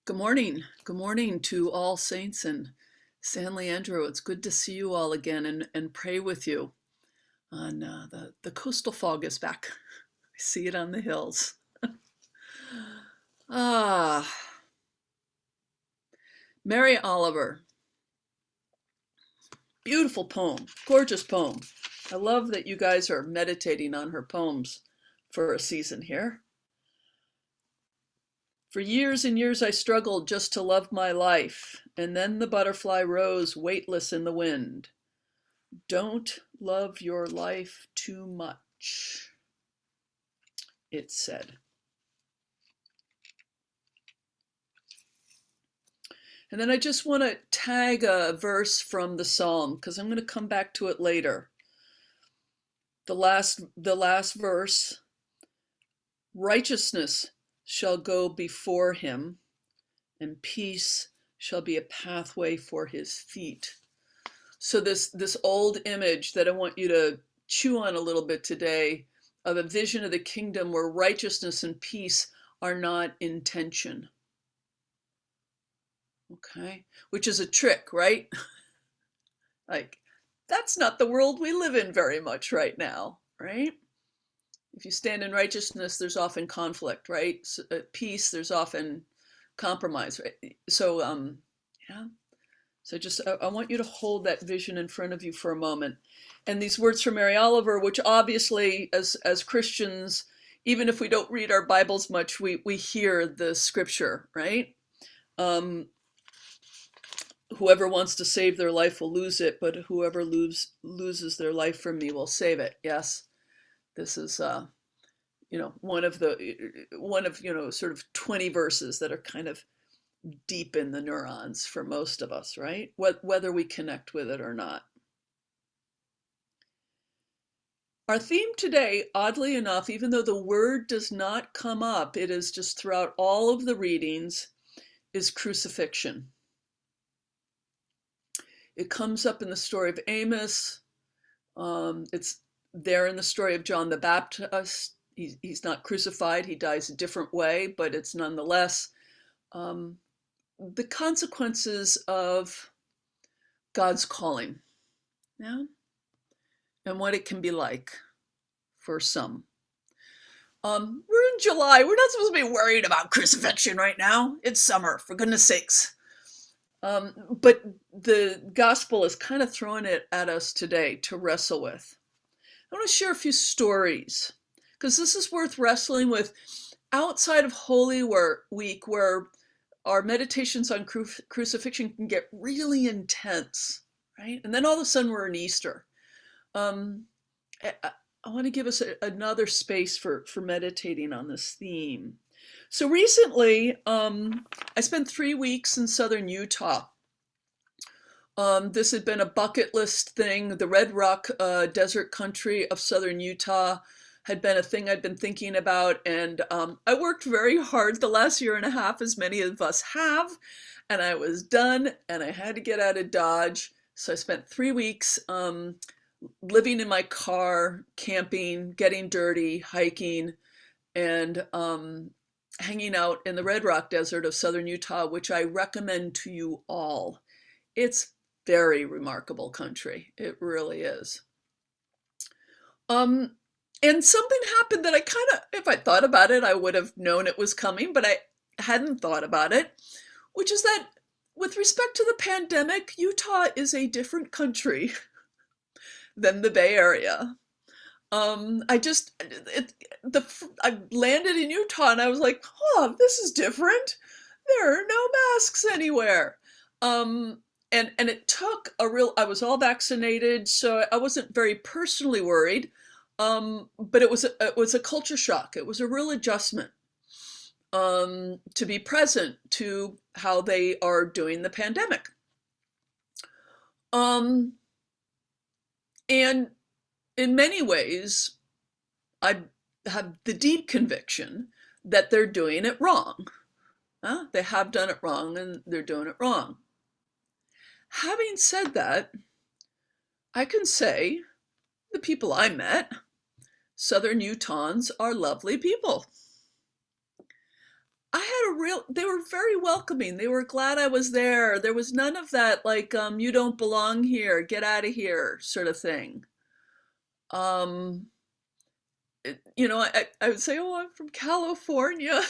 Good morning. Good morning to all saints in San Leandro. It's good to see you all again and pray with you. The coastal fog is back. I see it on the hills. Ah, Mary Oliver. Beautiful poem. Gorgeous poem. I love that you guys are meditating on her poems for a season here. For years and years I struggled just to love my life, and then the butterfly rose weightless in the wind. Don't love your life too much, it said. And then I just want to tag a verse from the Psalm because I'm going to come back to it later. The last verse, righteousness shall go before him, and peace shall be a pathway for his feet. So this old image that I want you to chew on a little bit today of a vision of the kingdom where righteousness and peace are not in tension. Okay, which is a trick, right? Like, that's not the world we live in very much right now, right? If you stand in righteousness, there's often conflict, right? So, peace, there's often compromise, right? So, yeah. So just, I want you to hold that vision in front of you for a moment. And these words from Mary Oliver, which obviously, as Christians, even if we don't read our Bibles much, we hear the scripture, right? Whoever wants to save their life will lose it, but whoever loses their life for me will save it. Yes, this is one of sort of 20 verses that are kind of deep in the neurons for most of us, right? Whether we connect with it or not. Our theme today, oddly enough, even though the word does not come up, it is just throughout all of the readings, is crucifixion. It comes up in the story of Amos. It's there in the story of John the Baptist. He's not crucified. He dies a different way, but it's nonetheless the consequences of God's calling, yeah, and what it can be like for some. We're in July. We're not supposed to be worried about crucifixion right now. It's summer, for goodness sakes. But the gospel is kind of throwing it at us today to wrestle with. I want to share a few stories because this is worth wrestling with outside of Holy Week, where our meditations on crucifixion can get really intense, right? And then all of a sudden we're in Easter. I want to give us another space for meditating on this theme. So recently, I spent 3 weeks in southern Utah. This had been a bucket list thing. The Red Rock desert country of southern Utah had been a thing I'd been thinking about, and I worked very hard the last year and a half, as many of us have, and I was done, and I had to get out of Dodge. So I spent 3 weeks living in my car, camping, getting dirty, hiking, and hanging out in the Red Rock Desert of southern Utah, which I recommend to you all. It's very remarkable country. It really is. And something happened that I kind of, if I thought about it, I would have known it was coming, but I hadn't thought about it, which is that with respect to the pandemic, Utah is a different country than the Bay Area. I landed in Utah and I was like, oh, this is different. There are no masks anywhere. And it took I was all vaccinated, so I wasn't very personally worried. But it was a culture shock. It was a real adjustment to be present to how they are doing the pandemic. And in many ways, I have the deep conviction that they're doing it wrong. They have done it wrong and they're doing it wrong. Having said that, I can say the people I met, Southern Utahns, are lovely people. they were very welcoming. They were glad I was there. There was none of that, like, you don't belong here, get out of here sort of thing. Um, I would say, oh, I'm from California.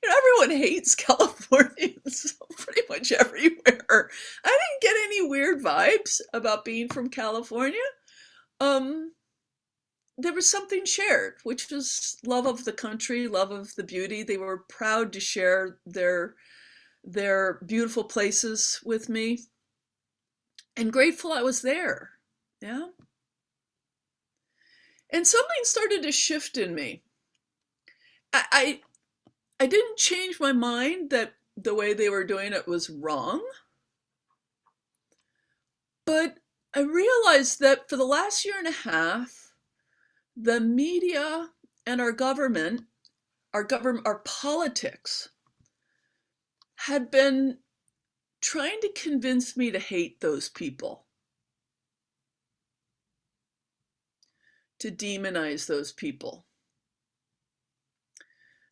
Everyone hates Californians pretty much everywhere. I didn't get any weird vibes about being from California. Um, there was something shared, which was love of the country, love of the beauty. They were proud to share their beautiful places with me, and grateful I was there. Yeah. And something started to shift in me. I I didn't change my mind that the way they were doing it was wrong, but I realized that for the last year and a half, the media and our politics had been trying to convince me to hate those people, to demonize those people,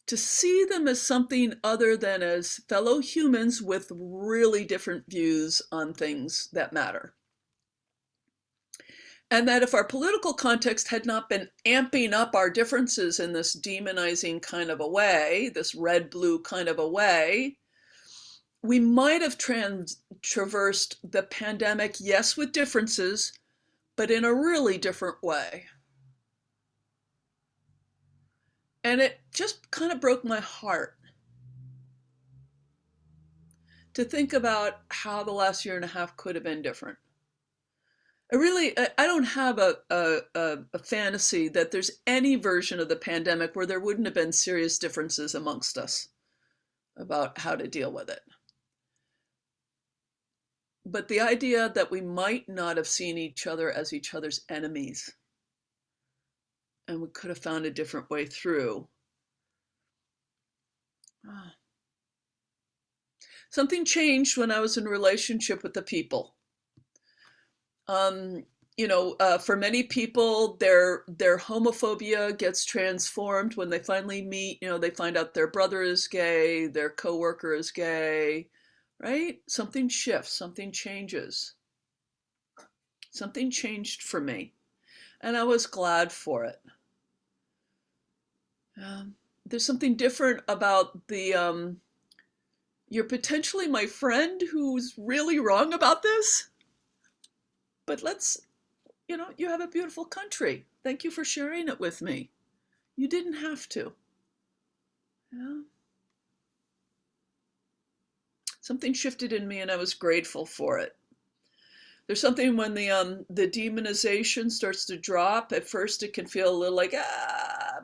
to see them as something other than as fellow humans with really different views on things that matter. And that if our political context had not been amping up our differences in this demonizing kind of a way, this red-blue kind of a way, we might have traversed the pandemic, yes, with differences, but in a really different way. And it just kind of broke my heart to think about how the last year and a half could have been different. I don't have a fantasy that there's any version of the pandemic where there wouldn't have been serious differences amongst us about how to deal with it. But the idea that we might not have seen each other as each other's enemies, and we could have found a different way through. Something changed when I was in a relationship with the people. For many people, their homophobia gets transformed when they finally meet. They find out their brother is gay, their coworker is gay, right? Something shifts, something changes. Something changed for me, and I was glad for it. There's something different about the you're potentially my friend who's really wrong about this, but you have a beautiful country. Thank you for sharing it with me. You didn't have to. Yeah. Something shifted in me and I was grateful for it. There's something when the demonization starts to drop. At first it can feel a little like,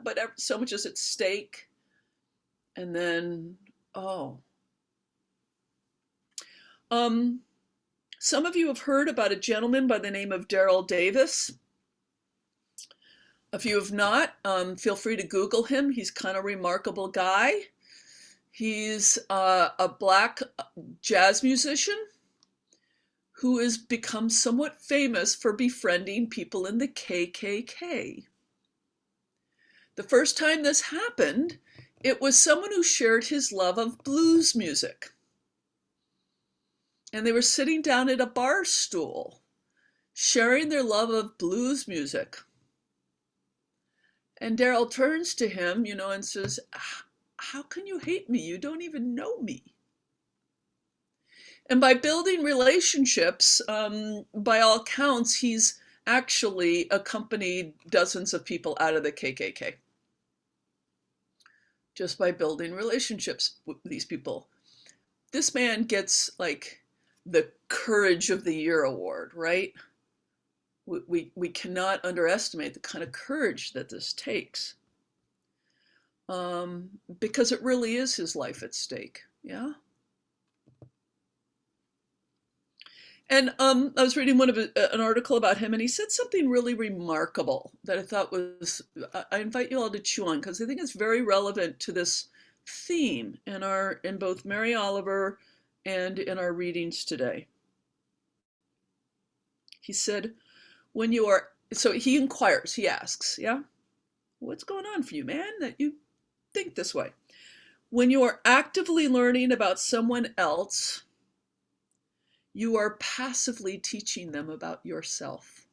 but so much is at stake. And then, oh. Some of you have heard about a gentleman by the name of Daryl Davis. If you have not, feel free to Google him. He's kind of a remarkable guy. He's a Black jazz musician who has become somewhat famous for befriending people in the KKK. The first time this happened, it was someone who shared his love of blues music. And they were sitting down at a bar stool, sharing their love of blues music. And Daryl turns to him, and says, how can you hate me? You don't even know me. And by building relationships, by all counts, he's actually accompanied dozens of people out of the KKK. Just by building relationships with these people. This man gets like the Courage of the Year award, right? We cannot underestimate the kind of courage that this takes. Because it really is his life at stake, yeah? And I was reading an article about him, and he said something really remarkable that I thought I invite you all to chew on, because I think it's very relevant to this theme in both Mary Oliver and in our readings today. He said, so he asks, yeah, what's going on for you, man, that you think this way? When you are actively learning about someone else, you are passively teaching them about yourself.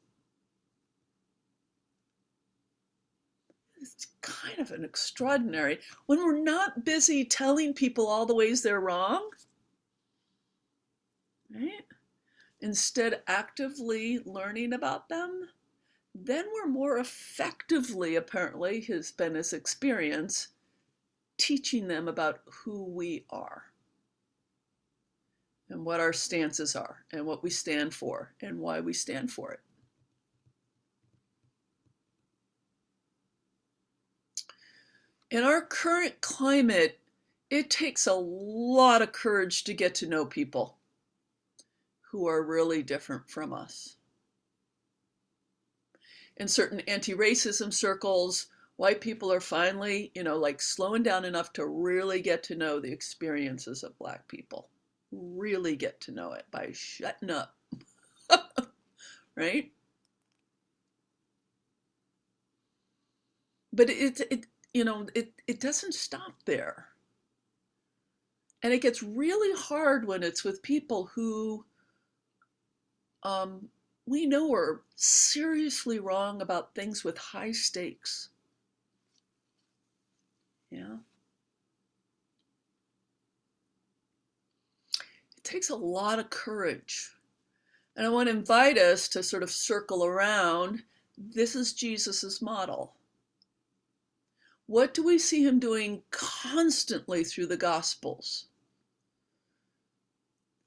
It's kind of an extraordinary, when we're not busy telling people all the ways they're wrong, right? Instead, actively learning about them, then we're more effectively, apparently, has been his experience, teaching them about who we are and what our stances are and what we stand for and why we stand for it. In our current climate, it takes a lot of courage to get to know people who are really different from us. In certain anti-racism circles, white people are finally, like slowing down enough to really get to know the experiences of Black people. Really get to know it by shutting up, right? But it doesn't stop there. And it gets really hard when it's with people who we know are seriously wrong about things with high stakes. Yeah. It takes a lot of courage. And I want to invite us to sort of circle around. This is Jesus's model. What do we see him doing constantly through the Gospels?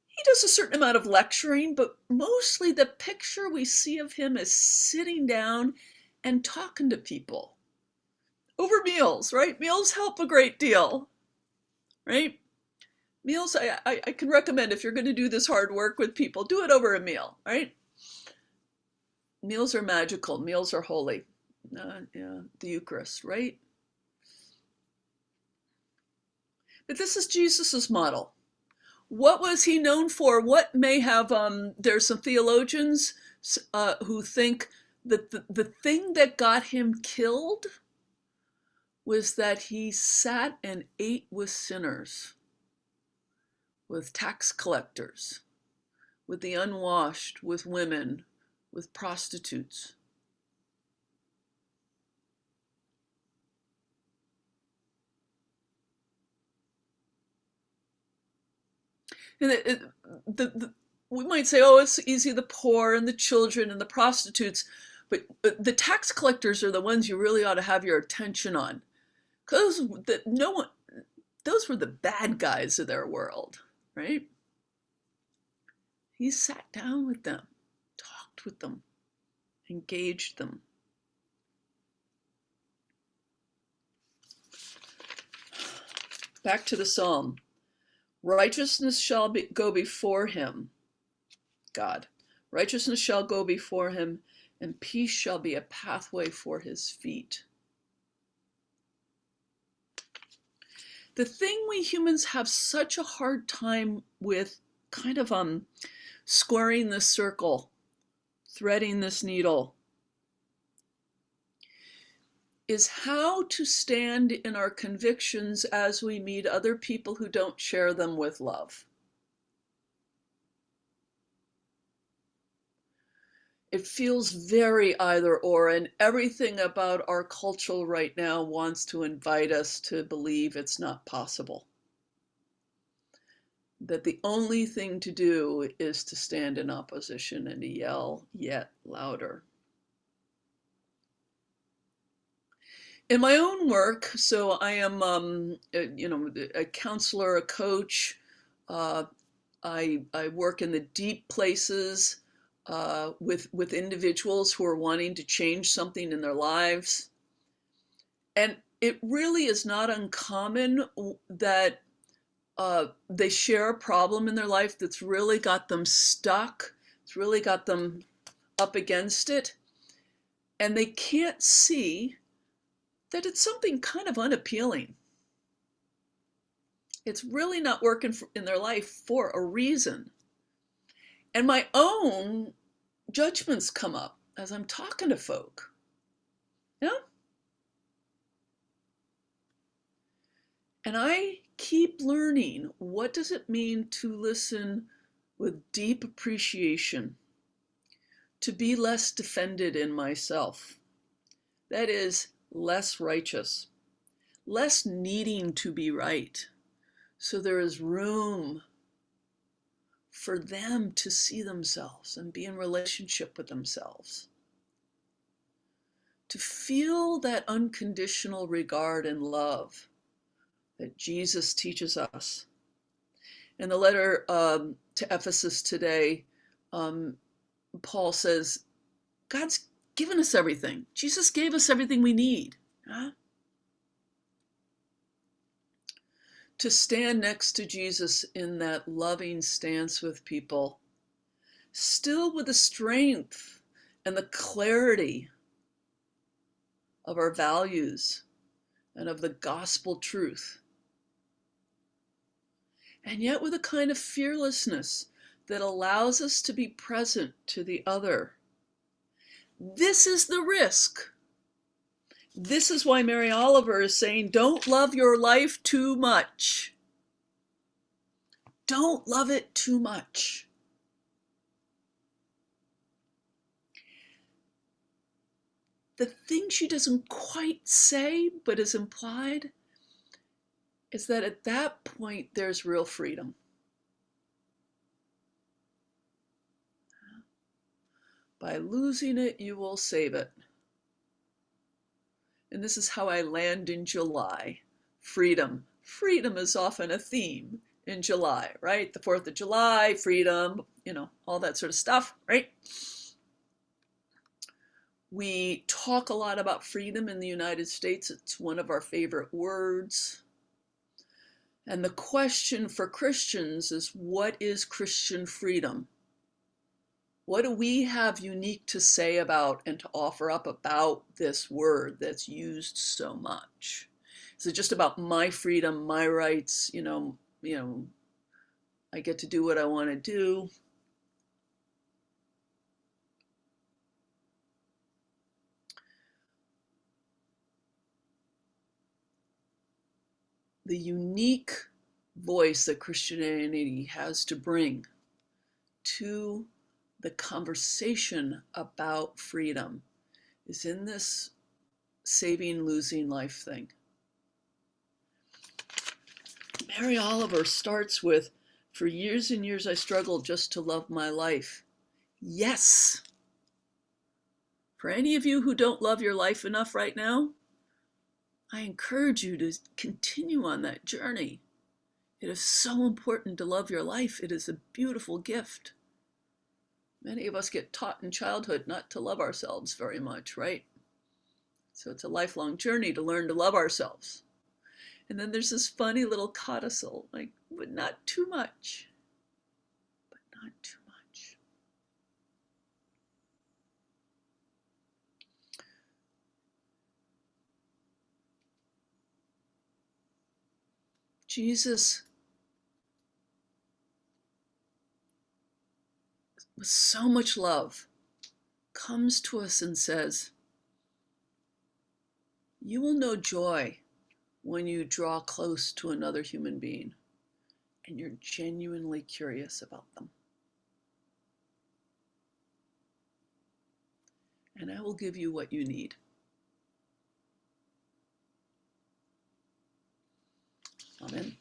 He does a certain amount of lecturing, but mostly the picture we see of him is sitting down and talking to people over meals, right? Meals help a great deal, right? Meals, I can recommend, if you're going to do this hard work with people, do it over a meal, right? Meals are magical. Meals are holy. The Eucharist, right? But this is Jesus's model. What was he known for? What may have, there's some theologians who think that the thing that got him killed was that he sat and ate with sinners, with tax collectors, with the unwashed, with women, with prostitutes. And we might say, oh, it's easy, the poor and the children and the prostitutes, but the tax collectors are the ones you really ought to have your attention on, because those were the bad guys of their world, right? He sat down with them, talked with them, engaged them. Back to the psalm. Righteousness shall go before him, God. Righteousness shall go before him, and peace shall be a pathway for his feet. The thing we humans have such a hard time with, kind of squaring this circle, threading this needle, is how to stand in our convictions as we meet other people who don't share them with love. It feels very either or, and everything about our culture right now wants to invite us to believe it's not possible. That the only thing to do is to stand in opposition and to yell yet louder. In my own work, so I am, a counselor, a coach. I work in the deep places with individuals who are wanting to change something in their lives. And it really is not uncommon that they share a problem in their life that's really got them stuck. It's really got them up against it. And they can't see that it's something kind of unappealing. It's really not working in their life for a reason. And my own judgments come up as I'm talking to folk. Yeah? And I keep learning, what does it mean to listen with deep appreciation, to be less defended in myself? That is, less righteous, less needing to be right. So there is room for them to see themselves and be in relationship with themselves. To feel that unconditional regard and love that Jesus teaches us. In the letter to Ephesus today, Paul says, God's given us everything. Jesus gave us everything we need. Huh? To stand next to Jesus in that loving stance with people, still with the strength and the clarity of our values and of the gospel truth, and yet with a kind of fearlessness that allows us to be present to the other. This is the risk. This is why Mary Oliver is saying, don't love your life too much. Don't love it too much. The thing she doesn't quite say, but is implied, is that at that point, there's real freedom. By losing it, you will save it. And this is how I land in July. Freedom. Freedom is often a theme in July, right? The 4th of July, freedom, all that sort of stuff, right? We talk a lot about freedom in the United States. It's one of our favorite words. And the question for Christians is, what is Christian freedom? What do we have unique to say about and to offer up about this word that's used so much? Is it just about my freedom, my rights, I get to do what I want to do? The unique voice that Christianity has to bring to the conversation about freedom is in this saving, losing life thing. Mary Oliver starts with, for years and years I struggled just to love my life. Yes. For any of you who don't love your life enough right now, I encourage you to continue on that journey. It is so important to love your life. It is a beautiful gift. Many of us get taught in childhood not to love ourselves very much, right? So it's a lifelong journey to learn to love ourselves. And then there's this funny little codicil, like, but not too much. But not too much. Jesus, with so much love, comes to us and says, you will know joy when you draw close to another human being and you're genuinely curious about them. And I will give you what you need. Amen.